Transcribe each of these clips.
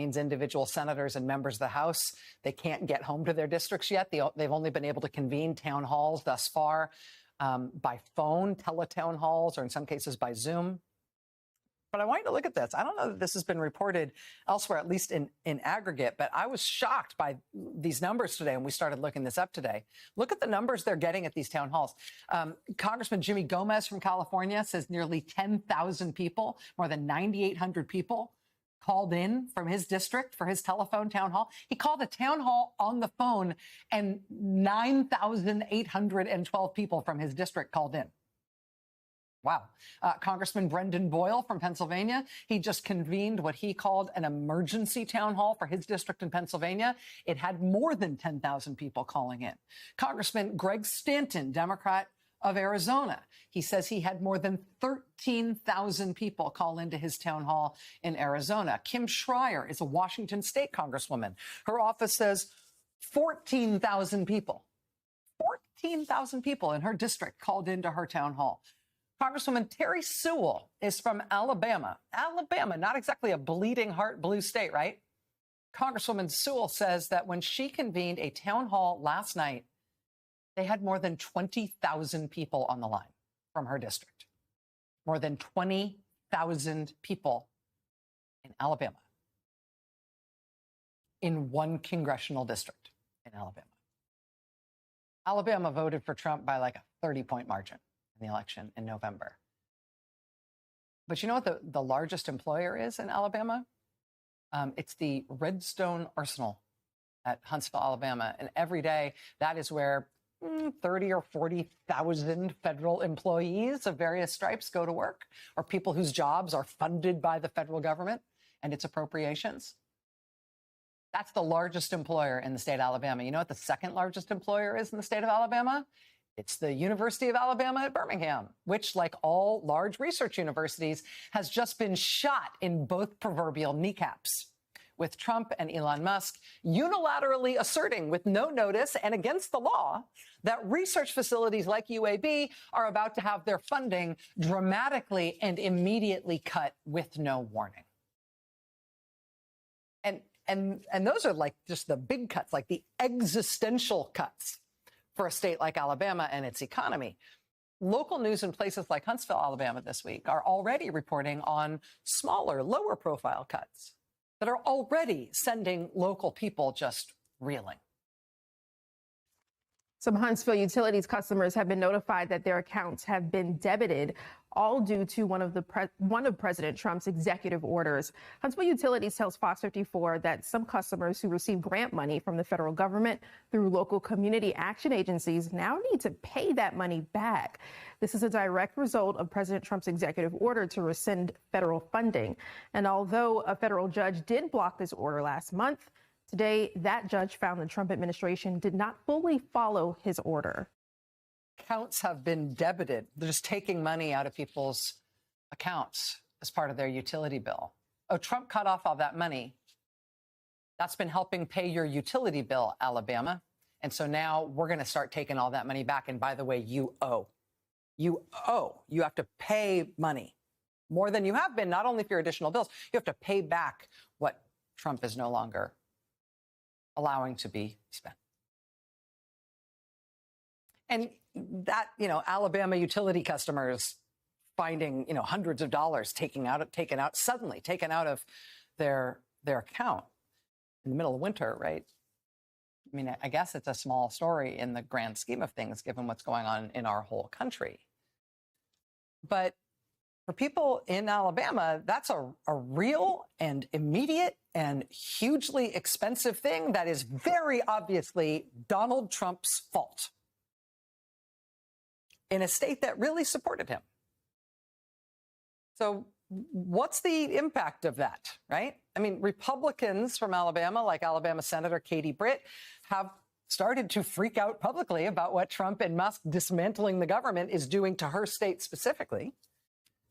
Individual senators and members of the House, they can't get home to their districts yet. They've only been able to convene town halls thus far by phone, teletown halls, or in some cases by Zoom. But I want you to look at this. I don't know that this has been reported elsewhere, at least in aggregate, but I was shocked by these numbers today when we started looking this up today. Look at the numbers they're getting at these town halls. Congressman Jimmy Gomez from California says nearly 10,000 people, more than 9,800 people, called in from his district for his telephone town hall. He called a town hall on the phone, and 9,812 people from his district called in. Wow. Congressman Brendan Boyle from Pennsylvania, he just convened what he called an emergency town hall for his district in Pennsylvania. It had more than 10,000 people calling in. Congressman Greg Stanton, Democrat of Arizona, he says he had more than 13,000 people call into his town hall in Arizona. Kim Schreier is a Washington state congresswoman. Her office says 14,000 people. 14,000 people in her district called into her town hall. Congresswoman Terry Sewell is from Alabama. Alabama, not exactly a bleeding heart blue state, right? Congresswoman Sewell says that when she convened a town hall last night, they had more than 20,000 people on the line from her district. More than 20,000 people in Alabama. In one congressional district in Alabama. Alabama voted for Trump by like a 30-point margin in the election in November. But you know what the largest employer is in Alabama? It's the Redstone Arsenal at Huntsville, Alabama. And every day, that is where 30 or 40,000 federal employees of various stripes go to work, or people whose jobs are funded by the federal government and its appropriations. That's the largest employer in the state of Alabama. You know what the second largest employer is in the state of Alabama? It's the University of Alabama at Birmingham, which, like all large research universities, has just been shot in both proverbial kneecaps, with Trump and Elon Musk unilaterally asserting with no notice and against the law that research facilities like UAB are about to have their funding dramatically and immediately cut with no warning. And those are like just the big cuts, like the existential cuts for a state like Alabama and its economy. Local news in places like Huntsville, Alabama this week are already reporting on smaller, lower profile cuts that are already sending local people just reeling. Some Huntsville Utilities customers have been notified that their accounts have been debited, all due to one of President Trump's executive orders. Huntsville Utilities tells Fox 54 that some customers who receive grant money from the federal government through local community action agencies now need to pay that money back. This is a direct result of President Trump's executive order to rescind federal funding. And although a federal judge did block this order last month, today that judge found the Trump administration did not fully follow his order. Accounts have been debited. They're just taking money out of people's accounts as part of their utility bill. Oh, Trump cut off all that money. That's been helping pay your utility bill, Alabama. And so now we're going to start taking all that money back. And by the way, you owe. You owe. You have to pay money more than you have been, not only for your additional bills. You have to pay back what Trump is no longer allowing to be spent. And that, Alabama utility customers finding, hundreds of dollars taken out of their account in the middle of winter, right? I mean, I guess it's a small story in the grand scheme of things, given what's going on in our whole country. But for people in Alabama, that's a real and immediate and hugely expensive thing that is very obviously Donald Trump's fault in a state that really supported him. So what's the impact of that, right? I mean, Republicans from Alabama, like Alabama Senator Katie Britt, have started to freak out publicly about what Trump and Musk dismantling the government is doing to her state specifically.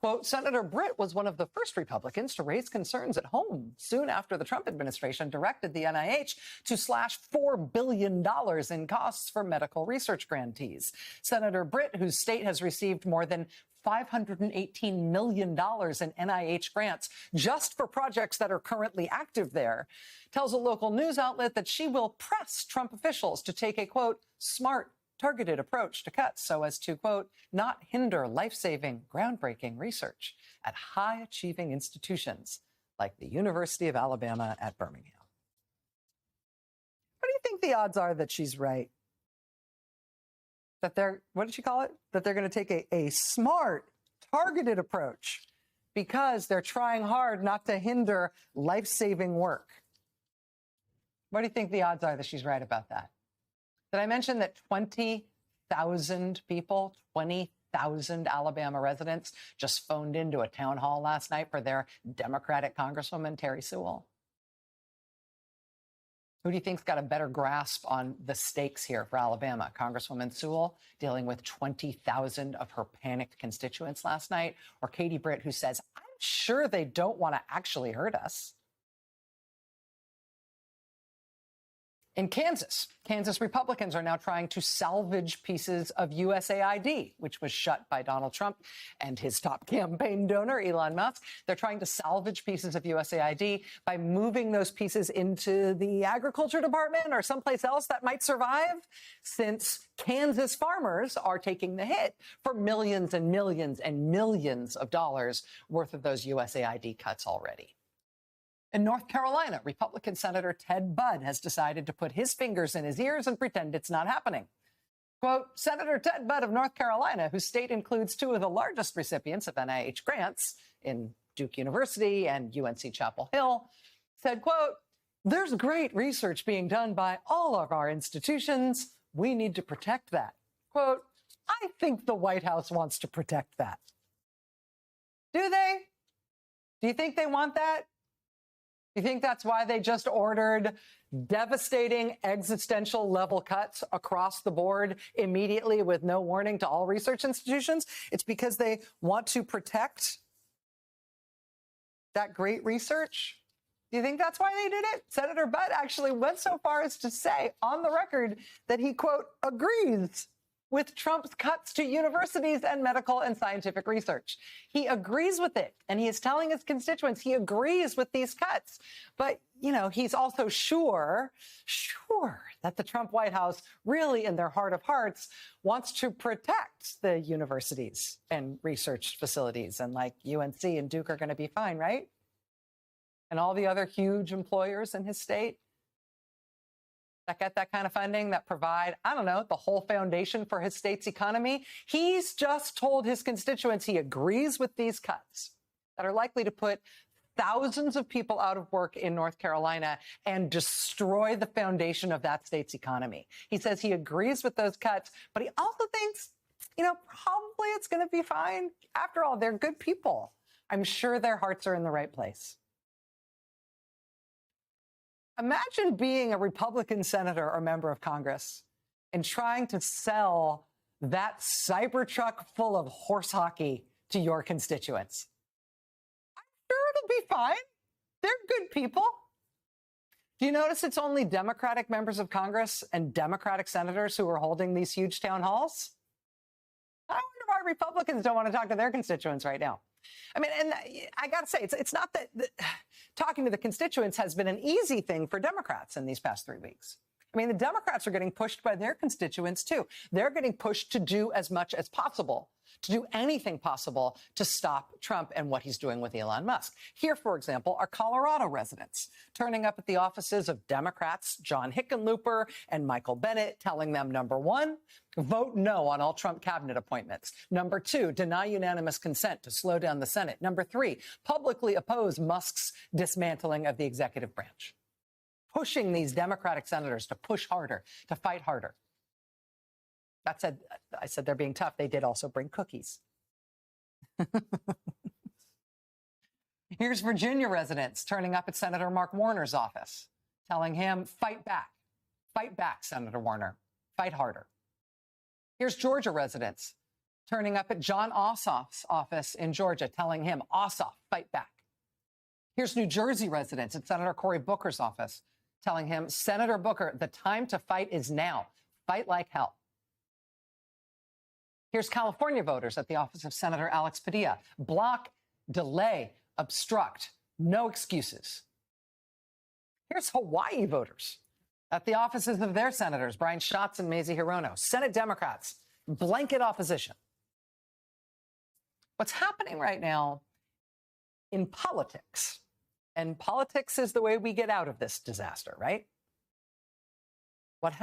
Quote, Senator Britt was one of the first Republicans to raise concerns at home soon after the Trump administration directed the NIH to slash $4 billion in costs for medical research grantees. Senator Britt, whose state has received more than $518 million in NIH grants just for projects that are currently active there, tells a local news outlet that she will press Trump officials to take a, quote, smart, targeted approach to cuts so as to, quote, not hinder life-saving, groundbreaking research at high-achieving institutions like the University of Alabama at Birmingham. What do you think the odds are that she's right? That they're, what did she call it? That they're going to take a smart, targeted approach because they're trying hard not to hinder life-saving work. What do you think the odds are that she's right about that? Did I mention that 20,000 people, 20,000 Alabama residents just phoned into a town hall last night for their Democratic Congresswoman, Terry Sewell? Who do you think's got a better grasp on the stakes here for Alabama? Congresswoman Sewell dealing with 20,000 of her panicked constituents last night, or Katie Britt, who says, I'm sure they don't want to actually hurt us? In Kansas, Republicans are now trying to salvage pieces of USAID, which was shut by Donald Trump and his top campaign donor, Elon Musk. They're trying to salvage pieces of USAID by moving those pieces into the agriculture department or someplace else that might survive, since Kansas farmers are taking the hit for millions and millions and millions of dollars worth of those USAID cuts already. In North Carolina, Republican Senator Ted Budd has decided to put his fingers in his ears and pretend it's not happening. Quote, Senator Ted Budd of North Carolina, whose state includes two of the largest recipients of NIH grants in Duke University and UNC Chapel Hill, said, quote, there's great research being done by all of our institutions. We need to protect that. Quote, I think the White House wants to protect that. Do they? Do you think they want that? You think that's why they just ordered devastating existential level cuts across the board immediately with no warning to all research institutions? It's because they want to protect that great research? Do you think that's why they did it? Senator Budd actually went so far as to say on the record that he, quote, agrees with Trump's cuts to universities and medical and scientific research. He agrees with it, and he is telling his constituents he agrees with these cuts. But, you know, he's also sure that the Trump White House really, in their heart of hearts, wants to protect the universities and research facilities. And like UNC and Duke are going to be fine, right? And all the other huge employers in his state that get that kind of funding, that provide, I don't know, the whole foundation for his state's economy. He's just told his constituents he agrees with these cuts that are likely to put thousands of people out of work in North Carolina and destroy the foundation of that state's economy. He says he agrees with those cuts, but he also thinks, you know, probably it's going to be fine. After all, they're good people. I'm sure their hearts are in the right place. Imagine being a Republican senator or member of Congress and trying to sell that Cybertruck full of horse hockey to your constituents. I'm sure it'll be fine. They're good people. Do you notice it's only Democratic members of Congress and Democratic senators who are holding these huge town halls? I wonder why Republicans don't want to talk to their constituents right now. I mean, and I got to say, it's not that talking to the constituents has been an easy thing for Democrats in these past 3 weeks. I mean, the Democrats are getting pushed by their constituents, too. They're getting pushed to do as much as possible, to do anything possible to stop Trump and what he's doing with Elon Musk. Here, for example, are Colorado residents turning up at the offices of Democrats John Hickenlooper and Michael Bennet, telling them, number one, vote no on all Trump cabinet appointments. Number two, deny unanimous consent to slow down the Senate. Number three, publicly oppose Musk's dismantling of the executive branch. Pushing these Democratic senators to push harder, to fight harder. That said, I said they're being tough. They did also bring cookies. Here's Virginia residents turning up at Senator Mark Warner's office, telling him, fight back, Senator Warner, fight harder. Here's Georgia residents turning up at John Ossoff's office in Georgia, telling him, Ossoff, fight back. Here's New Jersey residents at Senator Cory Booker's office, telling him, Senator Booker, the time to fight is now. Fight like hell. Here's California voters at the office of Senator Alex Padilla. Block, delay, obstruct. No excuses. Here's Hawaii voters at the offices of their senators, Brian Schatz and Mazie Hirono. Senate Democrats, blanket opposition. What's happening right now in politics, and politics is the way we get out of this disaster, right? What's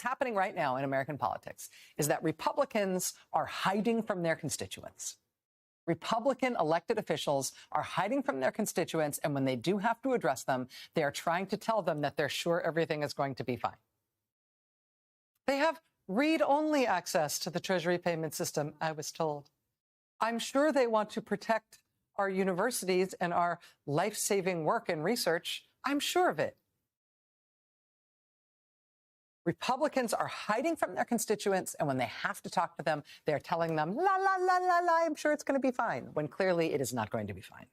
happening right now in American politics is that Republicans are hiding from their constituents. Republican elected officials are hiding from their constituents, and when they do have to address them, they are trying to tell them that they're sure everything is going to be fine. They have read-only access to the Treasury payment system, I was told. I'm sure they want to protect our universities and our life-saving work and research. I'm sure of it. Republicans are hiding from their constituents, and when they have to talk to them, they're telling them, la, la, la, la, la, I'm sure it's going to be fine, when clearly it is not going to be fine.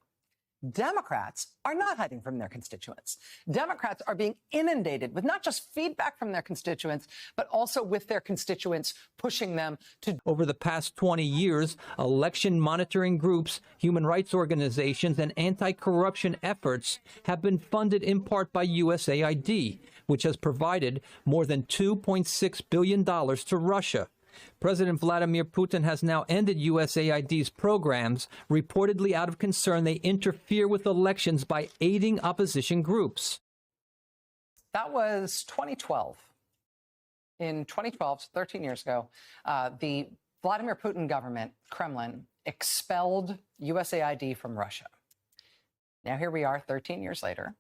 Democrats are not hiding from their constituents. Democrats are being inundated with not just feedback from their constituents, but also with their constituents pushing them to. Over the past 20 years, election monitoring groups, human rights organizations, and anti-corruption efforts have been funded in part by USAID, which has provided more than $2.6 billion to Russia. President Vladimir Putin has now ended USAID's programs, reportedly out of concern they interfere with elections by aiding opposition groups. That was 2012. In 2012, 13 years ago, the Vladimir Putin government, Kremlin, expelled USAID from Russia. Now here we are 13 years later,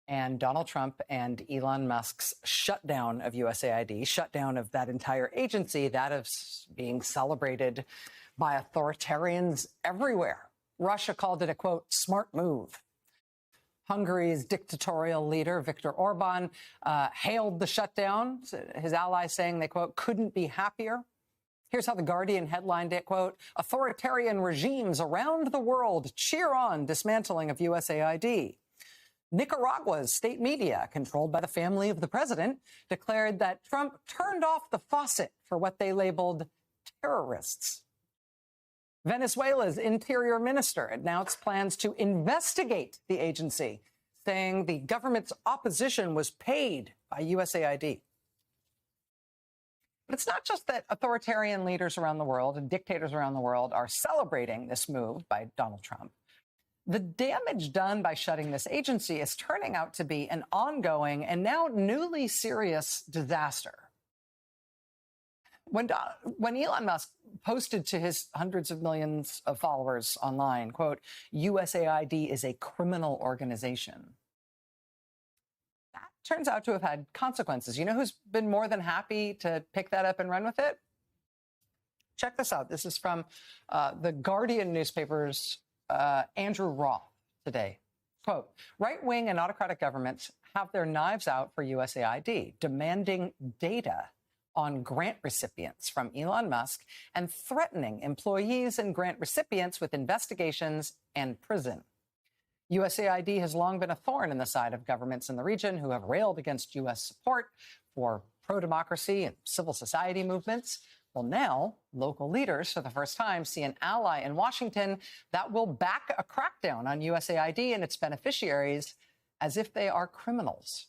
and Donald Trump and Elon Musk's shutdown of USAID, shutdown of that entire agency, that of being celebrated by authoritarians everywhere. Russia called it a, quote, smart move. Hungary's dictatorial leader, Viktor Orban, hailed the shutdown, his allies saying they, quote, couldn't be happier. Here's how The Guardian headlined it, quote, authoritarian regimes around the world cheer on dismantling of USAID. Nicaragua's state media, controlled by the family of the president, declared that Trump turned off the faucet for what they labeled terrorists. Venezuela's interior minister announced plans to investigate the agency, saying the government's opposition was paid by USAID. But it's not just that authoritarian leaders around the world and dictators around the world are celebrating this move by Donald Trump. The damage done by shutting this agency is turning out to be an ongoing and now newly serious disaster. When Elon Musk posted to his hundreds of millions of followers online, quote, USAID is a criminal organization, that turns out to have had consequences. You know who's been more than happy to pick that up and run with it? Check this out. This is from the Guardian newspaper's Andrew Roth today. Quote, right-wing and autocratic governments have their knives out for USAID, demanding data on grant recipients from Elon Musk and threatening employees and grant recipients with investigations and prison. USAID has long been a thorn in the side of governments in the region who have railed against U.S. support for pro-democracy and civil society movements. Well, now, local leaders, for the first time, see an ally in Washington that will back a crackdown on USAID and its beneficiaries as if they are criminals.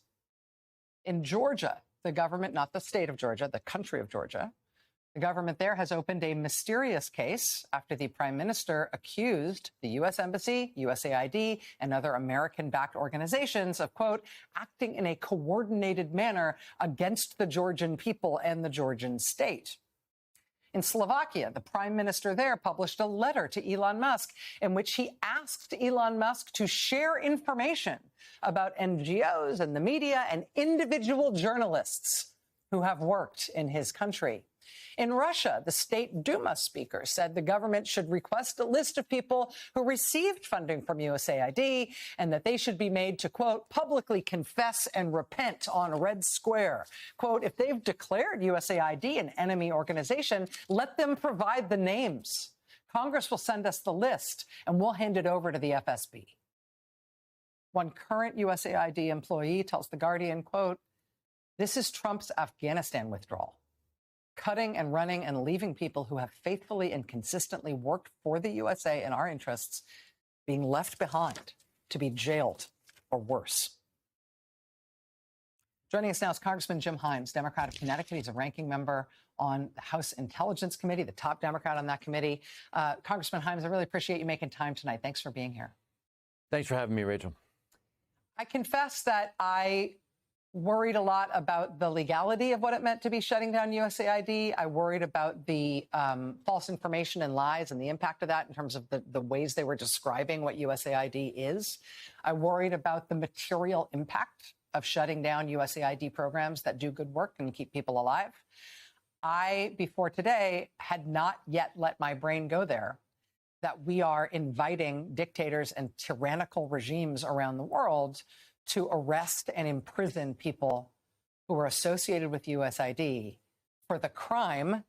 In Georgia, the government, not the state of Georgia, the country of Georgia, the government there has opened a mysterious case after the prime minister accused the U.S. Embassy, USAID, and other American-backed organizations of, quote, acting in a coordinated manner against the Georgian people and the Georgian state. In Slovakia, the prime minister there published a letter to Elon Musk in which he asked Elon Musk to share information about NGOs and the media and individual journalists who have worked in his country. In Russia, the State Duma speaker said the government should request a list of people who received funding from USAID and that they should be made to, quote, publicly confess and repent on Red Square. Quote, if they've declared USAID an enemy organization, let them provide the names. Congress will send us the list and we'll hand it over to the FSB. One current USAID employee tells The Guardian, quote, this is Trump's Afghanistan withdrawal. cutting and running and leaving people who have faithfully and consistently worked for the USA and our interests being left behind to be jailed or worse. Joining us now is Congressman Jim Himes, Democrat of Connecticut. He's a ranking member on the House Intelligence Committee, the top Democrat on that committee. Congressman Himes, I really appreciate you making time tonight. Thanks for being here. Thanks for having me, Rachel. I confess that I worried a lot about the legality of what it meant to be shutting down USAID. I worried about the false information and lies and the impact of that in terms of the ways they were describing what USAID is. I worried about the material impact of shutting down USAID programs that do good work and keep people alive. I, before today, had not yet let my brain go there, that we are inviting dictators and tyrannical regimes around the world to arrest and imprison people who are associated with USAID for the crime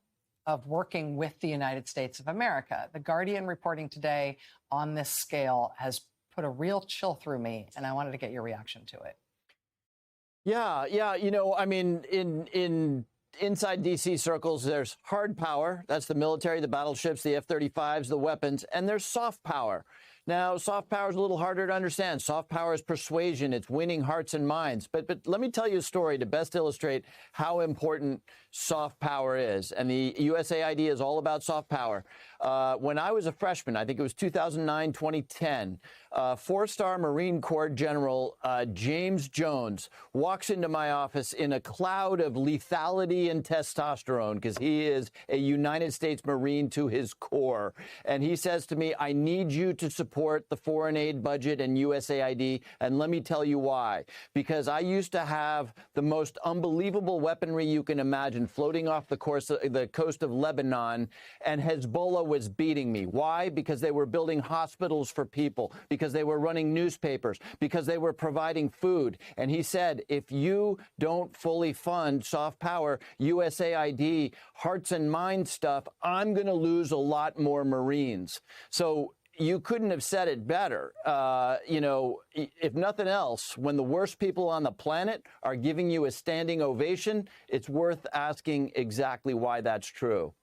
of working with the United States of America. The Guardian reporting today on this scale has put a real chill through me, and I wanted to get your reaction to it. Yeah. You know, I mean, inside D.C. circles, there's hard power. That's the military, the battleships, the F-35s, the weapons, and there's soft power. Now, soft power is a little harder to understand. Soft power is persuasion. It's winning hearts and minds. But let me tell you a story to best illustrate how important soft power is. And the USAID is all about soft power. When I was a freshman, I think it was 2009, 2010, four-star Marine Corps General James Jones walks into my office in a cloud of lethality and testosterone because he is a United States Marine to his core. And he says to me, I need you to support the foreign aid budget and USAID. And let me tell you why. Because I used to have the most unbelievable weaponry you can imagine floating off the coast of Lebanon, and Hezbollah was beating me. Why? Because they were building hospitals for people, because they were running newspapers, because they were providing food. And he said, if you don't fully fund soft power, USAID, hearts and minds stuff, I'm going to lose a lot more Marines. So you couldn't have said it better. You know, if nothing else, when the worst people on the planet are giving you a standing ovation, it's worth asking exactly why that's true.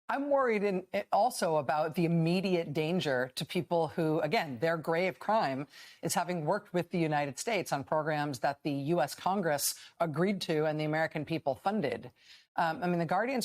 I'm worried also about the immediate danger to people who, again, their grave crime is having worked with the United States on programs that the U.S. Congress agreed to and the American people funded. I mean, the Guardian's